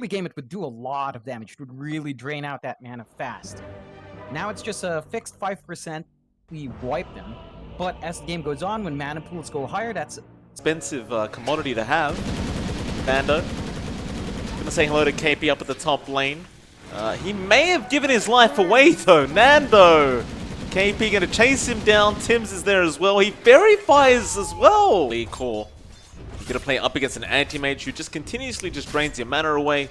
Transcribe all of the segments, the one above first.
early game, it would do a lot of damage. It would really drain out that mana fast. Now it's just a fixed 5%. We wipe them. But as the game goes on, when mana pools go higher, that's expensive commodity to have. Bando. Gonna say hello to KP up at the top lane. He may have given his life away though. Nando! KP gonna chase him down. Tims is there as well. He verifies as well. League core. You're gonna play up against an anti-mage who just continuously just drains your mana away.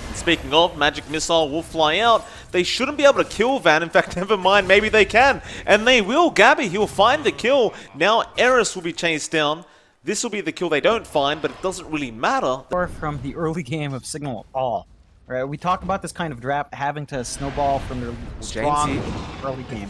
And speaking of, Magic Missile will fly out. They shouldn't be able to kill Van. In fact, never mind, maybe they can. And they will. Gabby, he'll find the kill. Now Eris will be chased down. This will be the kill they don't find, but it doesn't really matter. far from the early game of Cignal at all. Right? We talk about this kind of draft having to snowball from their strong early game.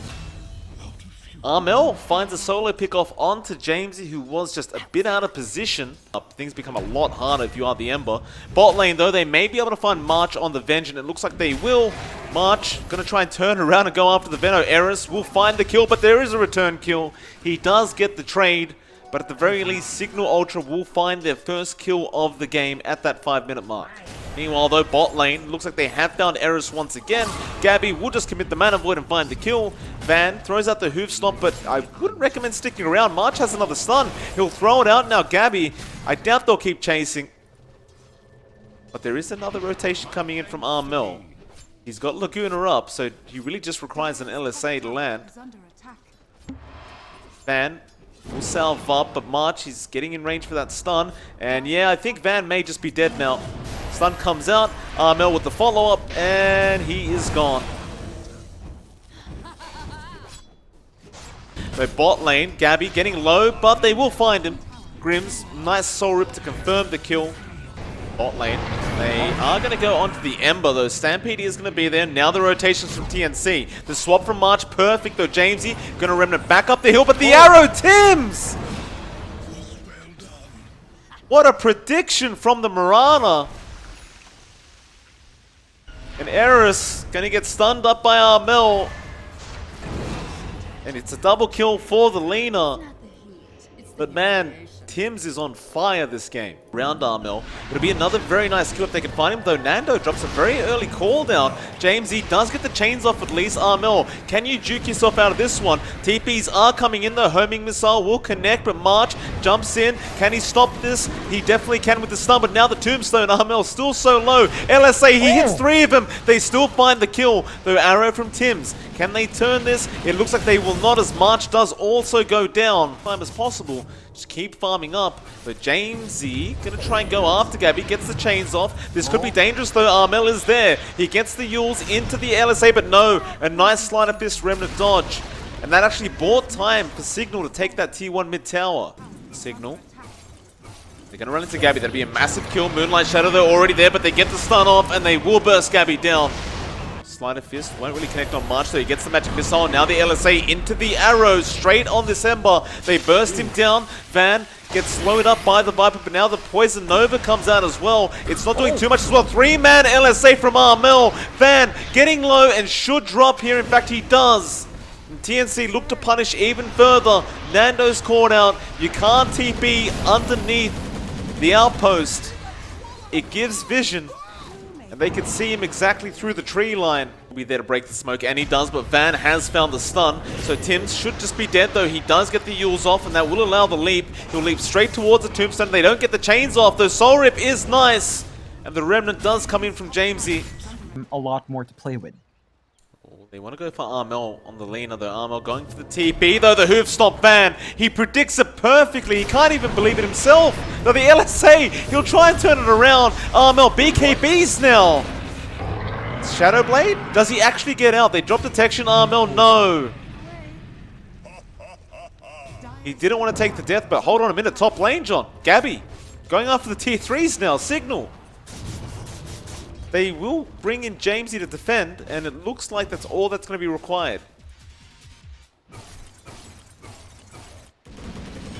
Armel finds a solo pick-off onto Jamesy, who was just a bit out of position. Things become a lot harder if you are the Ember. Bot lane, though, they may be able to find March on the Venge, and it looks like they will. March gonna try and turn around and go after the Veno. Eris will find the kill, but there is a return kill. He does get the trade, but at the very least, Cignal Ultra will find their first kill of the game at that 5-minute mark. Meanwhile, though, bot lane, looks like they have found Eris once again. Gabby will just commit the Mana Void and find the kill. Van throws out the Hoof Stomp, but I wouldn't recommend sticking around. March has another stun. He'll throw it out now. Gabby, I doubt they'll keep chasing. But there is another rotation coming in from Armel. He's got Laguna up, so he really just requires an LSA to land. Van will salve up, but March, he's getting in range for that stun. And yeah, I think Van may just be dead now. Stun comes out, Armel with the follow-up, and he is gone. So bot lane, Gabby getting low, but they will find him. Grims, nice soul rip to confirm the kill. Bot lane, they are going to go onto the Ember though. Stampede is going to be there. Now the rotations from TNC. The swap from March, perfect though. Jamesy going to remnant back up the hill, but the arrow, Tims! What a prediction from the Mirana. And Eris going to get stunned up by Armel. And it's a double kill for the Lina. But man, Tims is on fire this game. Round Armel. It'll be another very nice kill if they can find him, though Nando drops a very early call down. Jamesy does get the chains off at least. Armel, can you juke yourself out of this one? TPs are coming in, the homing missile will connect, but March jumps in. Can he stop this? He definitely can with the stun, but now the tombstone. Armel still so low. LSA, he hits 3 of them. They still find the kill, though arrow from Tims. Can they turn this? It looks like they will not, as March does also go down. Time as possible. Just keep farming up. But Jamesy gonna try and go after Gabby. Gets the chains off. This could be dangerous though. Armel is there. He gets the Yules into the LSA, but no. A nice Sleight of Fist Remnant dodge. And that actually bought time for Cignal to take that T1 mid tower. Cignal. They're gonna run into Gabby. That'll be a massive kill. Moonlight Shadow, they're already there, but they get the stun off and they will burst Gabby down. Sleight of Fist won't really connect on March, so he gets the Magic Missile. Now the LSA into the arrows, straight on this Ember. They burst him down. Van gets slowed up by the Viper, but now the Poison Nova comes out as well. It's not doing too much as well. 3-man LSA from Armel. Van getting low and should drop here. In fact, he does. And TNC look to punish even further. Nando's caught out. You can't TP underneath the outpost. It gives vision. And they can see him exactly through the tree line. He'll be there to break the smoke, and he does, but Van has found the stun. So Tims should just be dead, though. He does get the Yules off, and that will allow the leap. He'll leap straight towards the tombstone. They don't get the chains off, though. Soul Rip is nice. And the Remnant does come in from Jamesy. A lot more to play with. They want to go for Armel on the Lina, though. Armel going for the TP, though. The Hoof Stomp Van. He predicts it perfectly. He can't even believe it himself. Though the LSA, he'll try and turn it around. Armel, BKBs now. Shadow Blade? Does he actually get out? They drop detection. Armel, no. He didn't want to take the death, but hold on a minute. Top lane, John. Gabby going after the tier 3s now. Cignal. They will bring in Jamesy to defend, and it looks like that's all that's going to be required.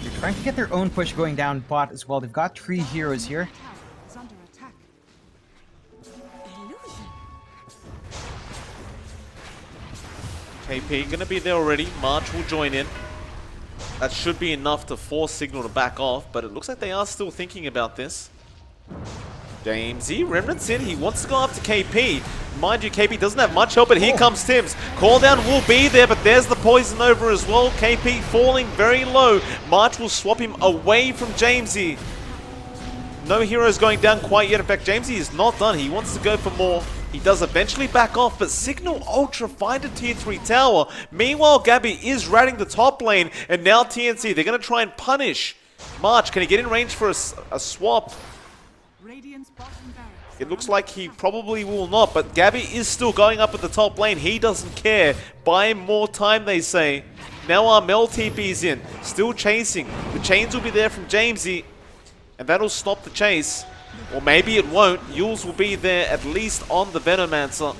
They're trying to get their own push going down bot as well. They've got 3 heroes here. KP going to be there already. March will join in. That should be enough to force Cignal to back off, but it looks like they are still thinking about this. Jamesy, Remnant's in. He wants to go after KP. Mind you, KP doesn't have much help, but here comes Tims. Call down will be there, but there's the poison over as well. KP falling very low. March will swap him away from Jamesy. No heroes going down quite yet. In fact, Jamesy is not done. He wants to go for more. He does eventually back off, but Cignal Ultra find a tier 3 tower. Meanwhile, Gabby is ratting the top lane, and now TNC, they're going to try and punish March. Can he get in range for a swap? It looks like he probably will not, but Gabby is still going up at the top lane. He doesn't care. Buy him more time, they say. Now Armel TP's in, still chasing. The chains will be there from Jamesy, and that'll stop the chase. Or maybe it won't. Yules will be there at least on the Venomancer.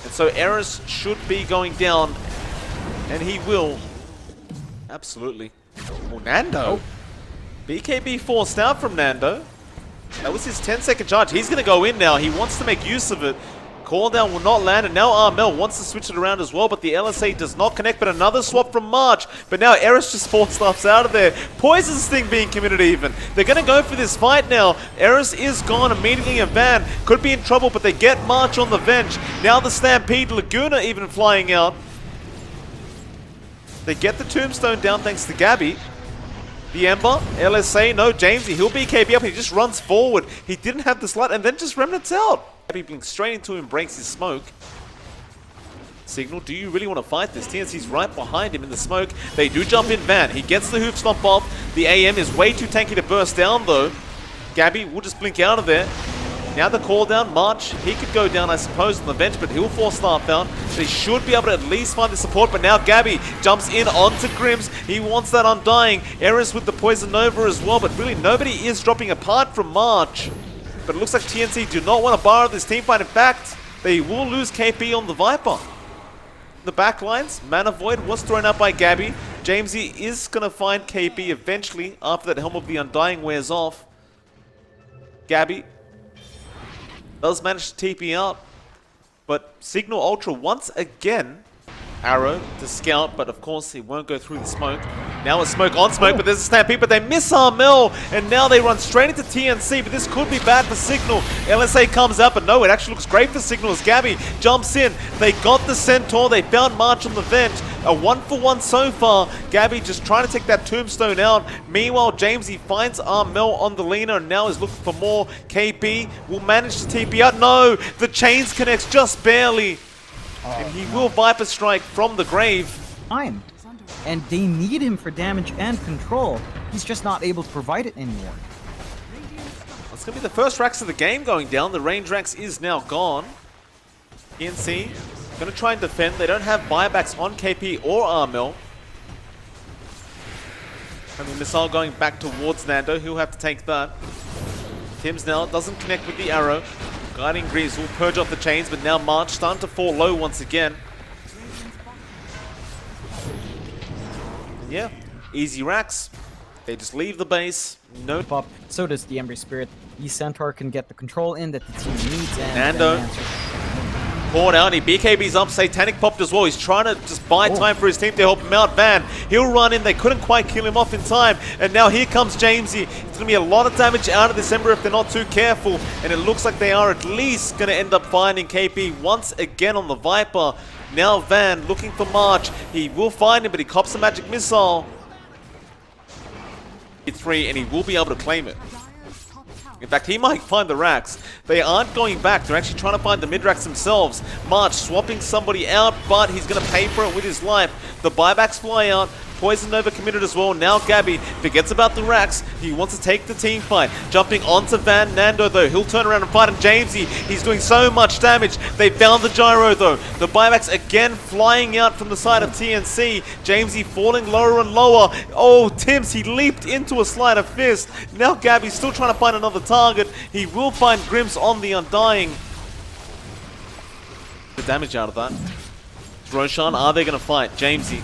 And so Eris should be going down, and he will. Absolutely. Oh, Nando. BKB forced out from Nando. That was his 10-second charge. He's going to go in now. He wants to make use of it. Call down will not land, and now Armel wants to switch it around as well, but the LSA does not connect, but another swap from March. But now Eris just force stuffs out of there. Poison Sting being committed even. They're going to go for this fight now. Eris is gone immediately, and Van could be in trouble, but they get March on the bench. Now the Stampede, Laguna even flying out. They get the Tombstone down thanks to Gabby. The Ember, LSA, no, Jamesy, he'll BKB up, he just runs forward. He didn't have the slut, and then just Remnants out. Gabby blinks straight into him, breaks his smoke. Cignal, do you really want to fight this? TNC's right behind him in the smoke. They do jump in Van. He gets the hoof stomp off. The AM is way too tanky to burst down, though. Gabby will just blink out of there. Now the call down, March, he could go down, I suppose, on the bench, but he'll force staff out. They should be able to at least find the support, but now Gabby jumps in onto Grims. He wants that Undying. Eris with the Poison Nova as well, but really nobody is dropping apart from March. But it looks like TNC do not want to borrow this team fight. In fact, they will lose KP on the Viper. The backlines, Mana Void was thrown out by Gabby. Jamesy is going to find KP eventually after that Helm of the Undying wears off. Gabby does manage to TP out, but Cignal Ultra once again. Arrow to scout, but of course he won't go through the smoke. Now a smoke on smoke, but there's a Stampede, but they miss Armel, and now they run straight into TNC, but this could be bad for Cignal. LSA comes out, but no, it actually looks great for Cignal as Gabby jumps in. They got the Centaur, they found March on the vent. A 1-for-1 so far. Gabby just trying to take that Tombstone out. Meanwhile, Jamesy finds Armel on the Lena and now is looking for more. KP will manage to TP out. No, the chains connects just barely. And he will Viper Strike from the grave. Time. And they need him for damage and control. He's just not able to provide it anymore. It's going to be the first Rax of the game going down. The range Rax is now gone. TNC going to try and defend. They don't have buybacks on KP or Armel. And the missile going back towards Nando. He'll have to take that. Tims now doesn't connect with the arrow. Guiding Greaves will purge off the chains, but now March starting to fall low once again. And yeah, easy racks. They just leave the base. No Pop. So does the Ember Spirit. The Centaur can get the control in that the team needs, and Nando poured out. He BKB's up. Satanic popped as well. He's trying to just buy time for his team to help him out. Van, he'll run in. They couldn't quite kill him off in time. And now here comes Jamesy. It's going to be a lot of damage out of this Ember if they're not too careful. And it looks like they are at least going to end up finding KP once again on the Viper. Now Van looking for March. He will find him, but he cops a magic missile. 3, and he will be able to claim it. In fact, he might find the racks. They aren't going back. They're actually trying to find the mid-racks themselves. March swapping somebody out, but he's going to pay for it with his life. The buybacks fly out. Poison Nova committed as well. Now Gabby forgets about the racks. He wants to take the team fight. Jumping onto Van Nando, though. He'll turn around and fight. And Jamesy, he's doing so much damage. They found the gyro, though. The buybacks again flying out from the side of TNC. Jamesy falling lower and lower. Oh, Tims, he leaped into a sleight of fist. Now Gabby's still trying to find another target. He will find Grims on the Undying. The damage out of that. Roshan, are they going to fight? Jamesy.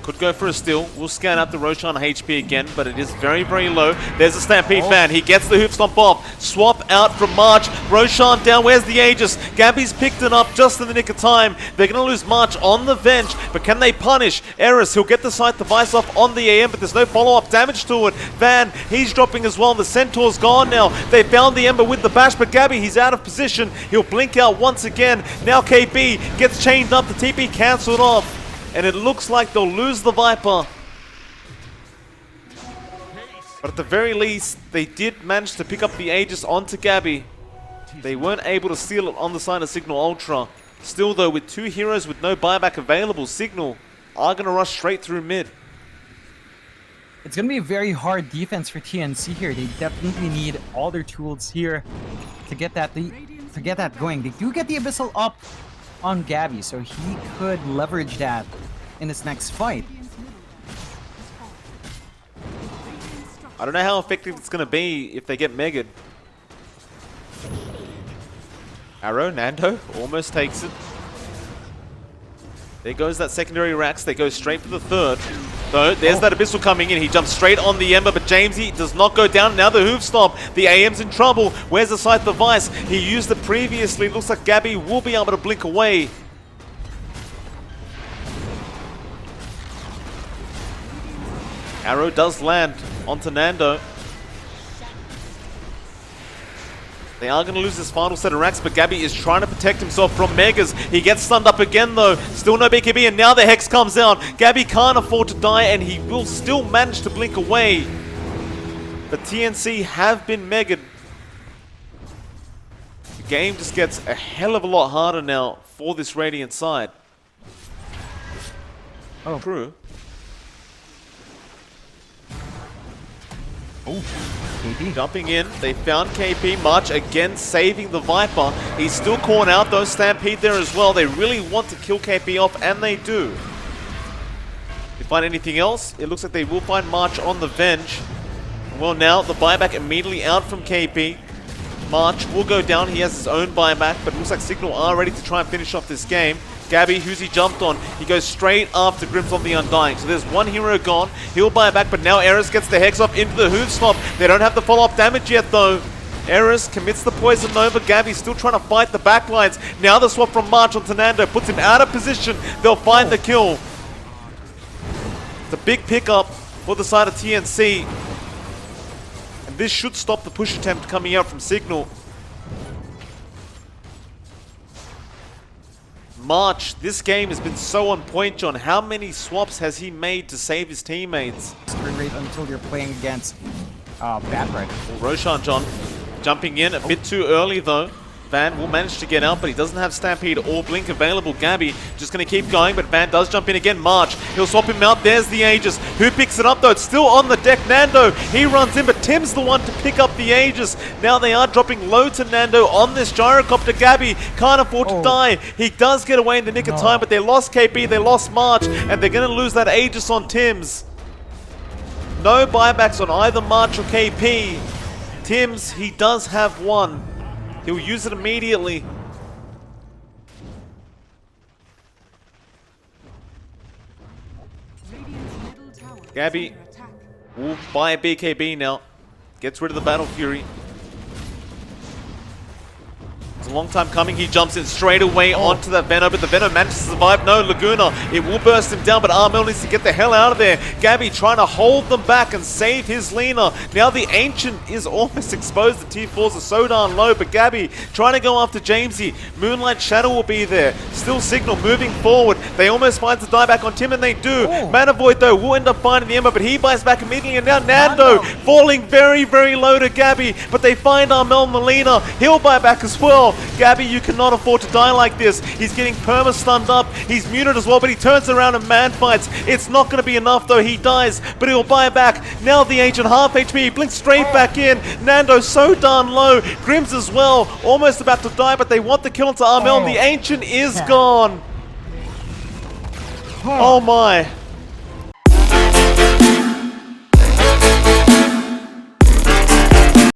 Could go for a steal. We'll scan out the Roshan HP again, but it is very, very low. There's a Stampede fan. He gets the Hoop Stomp off. Swap out from March. Roshan down. Where's the Aegis? Gabby's picked it up just in the nick of time. They're going to lose March on the Venge, but can they punish Eris? He'll get the Sight Device off on the AM, but there's no follow-up damage to it. Van, he's dropping as well. The Centaur's gone now. They found the Ember with the bash, but Gabby, he's out of position. He'll blink out once again. Now KB gets chained up. The TP cancelled off. And it looks like they'll lose the Viper. But at the very least, they did manage to pick up the Aegis onto Gabby. They weren't able to steal it on the side of Cignal Ultra. Still though, with 2 heroes with no buyback available, Cignal are going to rush straight through mid. It's going to be a very hard defense for TNC here. They definitely need all their tools here to get that going. They do get the Abyssal up on Gabby, so he could leverage that in his next fight. I don't know how effective it's going to be if they get Megad. Arrow, Nando almost takes it. There goes that secondary Rax. They go straight for the third. Though, there's that Abyssal coming in. He jumps straight on the Ember, but Jamesy does not go down. Now the Hoof Stomp. The AM's in trouble. Where's the Sight Device? He used it previously. Looks like Gabby will be able to blink away. Arrow does land onto Nando. They are going to lose this final set of racks, but Gabby is trying to protect himself from Megas. He gets stunned up again though. Still no BKB, and now the Hex comes out. Gabby can't afford to die, and he will still manage to blink away. But TNC have been Mega'd. The game just gets a hell of a lot harder now for this Radiant side. Oh. True. Oh, KP. Jumping in, they found KP. March again saving the Viper. He's still calling out those Stampede there as well. They really want to kill KP off, and they do. If they find anything else, it looks like they will find March on the Venge. Well, now the buyback immediately out from KP. March will go down. He has his own buyback, but it looks like Cignal are ready to try and finish off this game. Gabby, who's he jumped on? He goes straight after Grims on the Undying. So there's one hero gone. He'll buy back, but now Eris gets the Hex off into the Hoof Stomp. They don't have the follow-up damage yet, though. Eris commits the Poison Nova. Gabby's still trying to fight the backlines. Now the swap from March onto Nando puts him out of position. They'll find the kill. It's a big pickup for the side of TNC. And this should stop the push attempt coming out from Cignal. March, this game has been so on point, John. How many swaps has he made to save his teammates? Sprint rate until you're playing against Bad Right. Well, Roshan, John, jumping in a bit too early though. Van will manage to get out, but he doesn't have Stampede or Blink available. Gabby just going to keep going, but Van does jump in again. March, he'll swap him out. There's the Aegis. Who picks it up though? It's still on the deck. Nando, he runs in, but Tim's the one to pick up the Aegis. Now they are dropping low to Nando on this gyrocopter. Gabby can't afford to die. He does get away in the nick of time, but they lost KP, they lost March, and they're going to lose that Aegis on Tim's. No buybacks on either March or KP. Tim's, he does have one. He'll use it immediately. Gabby will buy a BKB now. Gets rid of the Battle Fury. It's a long time coming. He jumps in straight away onto that Venom, but the Venom manages to survive. No, Laguna, it will burst him down, but Armel needs to get the hell out of there. Gabby trying to hold them back and save his Lina. Now the Ancient is almost exposed. The T4s are so darn low, but Gabby trying to go after Jamesy. Moonlight Shadow will be there. Still Cignal moving forward. They almost find the dieback on Tim, and they do. Mana Void, though, will end up finding the Ember, but he buys back immediately, and now Nando falling very, very low to Gabby, but they find Armel and Melina. He'll buy back as well. Gabby, you cannot afford to die like this. He's getting perma-stunned up. He's muted as well, but he turns around and man fights. It's not going to be enough, though. He dies, but he'll buy back. Now the Ancient, half HP. He blinks straight back in. Nando so darn low. Grims as well, almost about to die, but they want the kill onto Armel, and the Ancient is gone. Oh my.